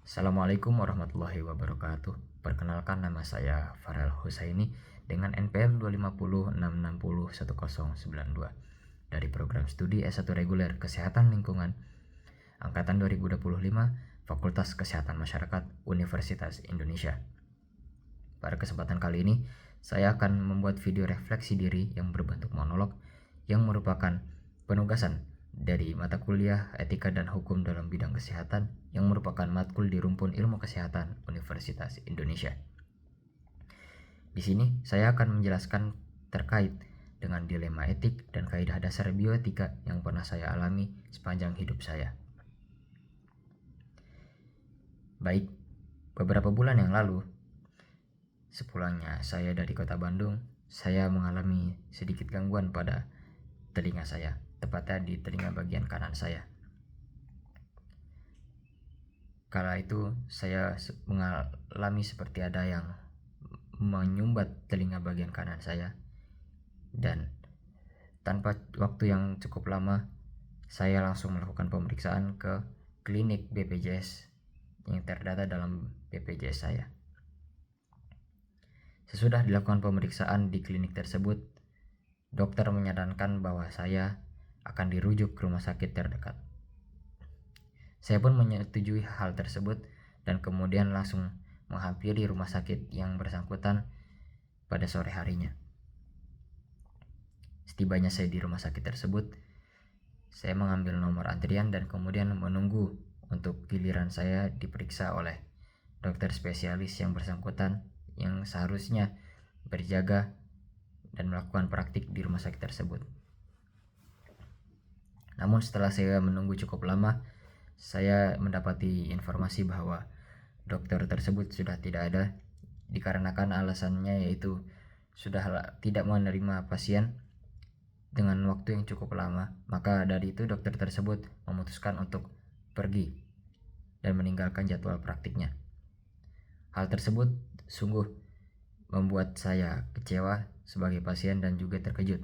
Assalamualaikum warahmatullahi wabarakatuh. Perkenalkan, nama saya Farel Husaini dengan NPM 25066010092 dari program studi S1 reguler Kesehatan Lingkungan angkatan 2025 Fakultas Kesehatan Masyarakat Universitas Indonesia. Pada kesempatan kali ini, saya akan membuat video refleksi diri yang berbentuk monolog yang merupakan penugasan dari mata kuliah Etika dan Hukum dalam bidang kesehatan yang merupakan matkul di rumpun Ilmu Kesehatan Universitas Indonesia. Di sini saya akan menjelaskan terkait dengan dilema etik dan kaidah dasar bioetika yang pernah saya alami sepanjang hidup saya. Baik, beberapa bulan yang lalu, sepulangnya saya dari kota Bandung, saya mengalami sedikit gangguan pada telinga saya, tepatnya di telinga bagian kanan saya. Kala itu saya mengalami seperti ada yang menyumbat telinga bagian kanan saya, dan tanpa waktu yang cukup lama saya langsung melakukan pemeriksaan ke klinik BPJS yang terdata dalam BPJS saya. Sesudah dilakukan pemeriksaan di klinik tersebut, dokter menyarankan bahwa saya akan dirujuk ke rumah sakit terdekat. Saya pun menyetujui hal tersebut dan kemudian langsung menghampiri rumah sakit yang bersangkutan pada sore harinya. Setibanya saya di rumah sakit tersebut, saya mengambil nomor antrian dan kemudian menunggu untuk giliran saya diperiksa oleh dokter spesialis yang bersangkutan yang seharusnya berjaga dan melakukan praktik di rumah sakit tersebut. Namun setelah saya menunggu cukup lama, saya mendapati informasi bahwa dokter tersebut sudah tidak ada, dikarenakan alasannya yaitu sudah tidak menerima pasien dengan waktu yang cukup lama. Maka dari itu dokter tersebut memutuskan untuk pergi dan meninggalkan jadwal praktiknya. Hal tersebut sungguh membuat saya kecewa sebagai pasien dan juga terkejut.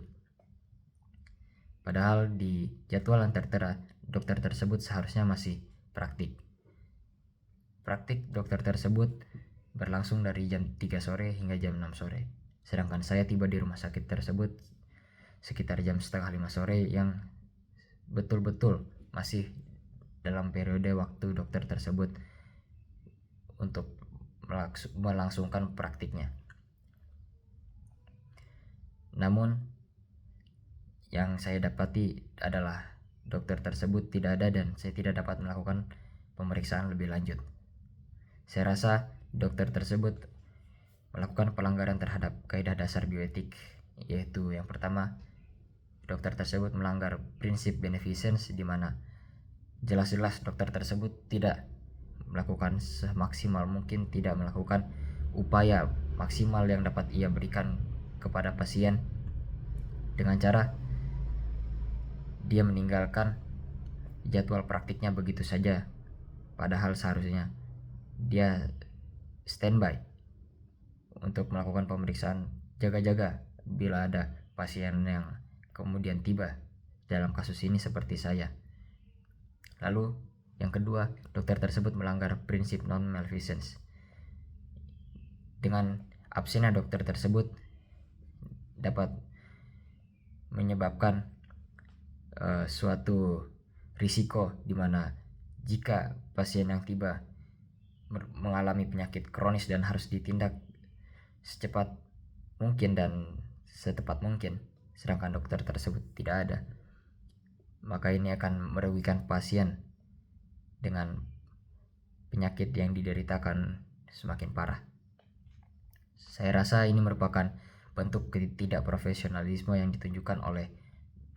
Padahal di jadwal yang tertera, dokter tersebut seharusnya masih praktik. Praktik dokter tersebut berlangsung dari jam 3 sore hingga jam 6 sore. Sedangkan saya tiba di rumah sakit tersebut sekitar jam setengah 5 sore yang betul-betul masih dalam periode waktu dokter tersebut untuk melangsungkan praktiknya. Namun yang saya dapati adalah dokter tersebut tidak ada dan saya tidak dapat melakukan pemeriksaan lebih lanjut. Saya rasa dokter tersebut melakukan pelanggaran terhadap kaidah dasar bioetik, yaitu yang pertama, dokter tersebut melanggar prinsip beneficence, di mana jelas-jelas dokter tersebut tidak melakukan semaksimal mungkin, tidak melakukan upaya maksimal yang dapat ia berikan kepada pasien dengan cara dia meninggalkan jadwal praktiknya begitu saja, padahal seharusnya dia standby untuk melakukan pemeriksaan jaga-jaga bila ada pasien yang kemudian tiba dalam kasus ini seperti saya. Lalu yang kedua, dokter tersebut melanggar prinsip non-malfeasance. Dengan absennya dokter tersebut dapat menyebabkan suatu risiko di mana jika pasien yang tiba mengalami penyakit kronis dan harus ditindak secepat mungkin dan setepat mungkin, sedangkan dokter tersebut tidak ada, maka ini akan merugikan pasien dengan penyakit yang dideritakan semakin parah. Saya rasa ini merupakan bentuk ketidakprofesionalisme yang ditunjukkan oleh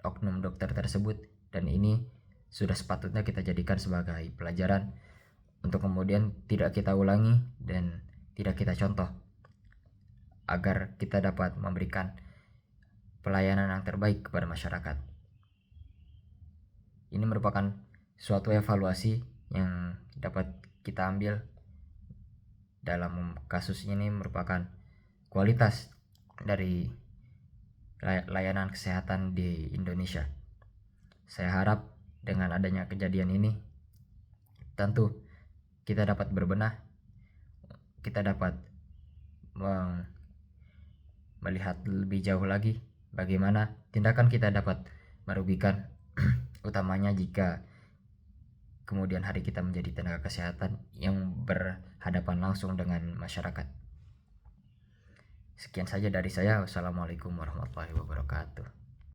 oknum dokter tersebut, dan ini sudah sepatutnya kita jadikan sebagai pelajaran untuk kemudian tidak kita ulangi dan tidak kita contoh, agar kita dapat memberikan pelayanan yang terbaik kepada masyarakat. Ini merupakan suatu evaluasi yang dapat kita ambil dalam kasus ini, merupakan kualitas dari layanan kesehatan di Indonesia. Saya harap dengan adanya kejadian ini, tentu kita dapat berbenah, kita dapat melihat lebih jauh lagi bagaimana tindakan kita dapat merugikan utamanya jika kemudian hari kita menjadi tenaga kesehatan yang berhadapan langsung dengan masyarakat. Sekian saja dari saya. Wassalamualaikum warahmatullahi wabarakatuh.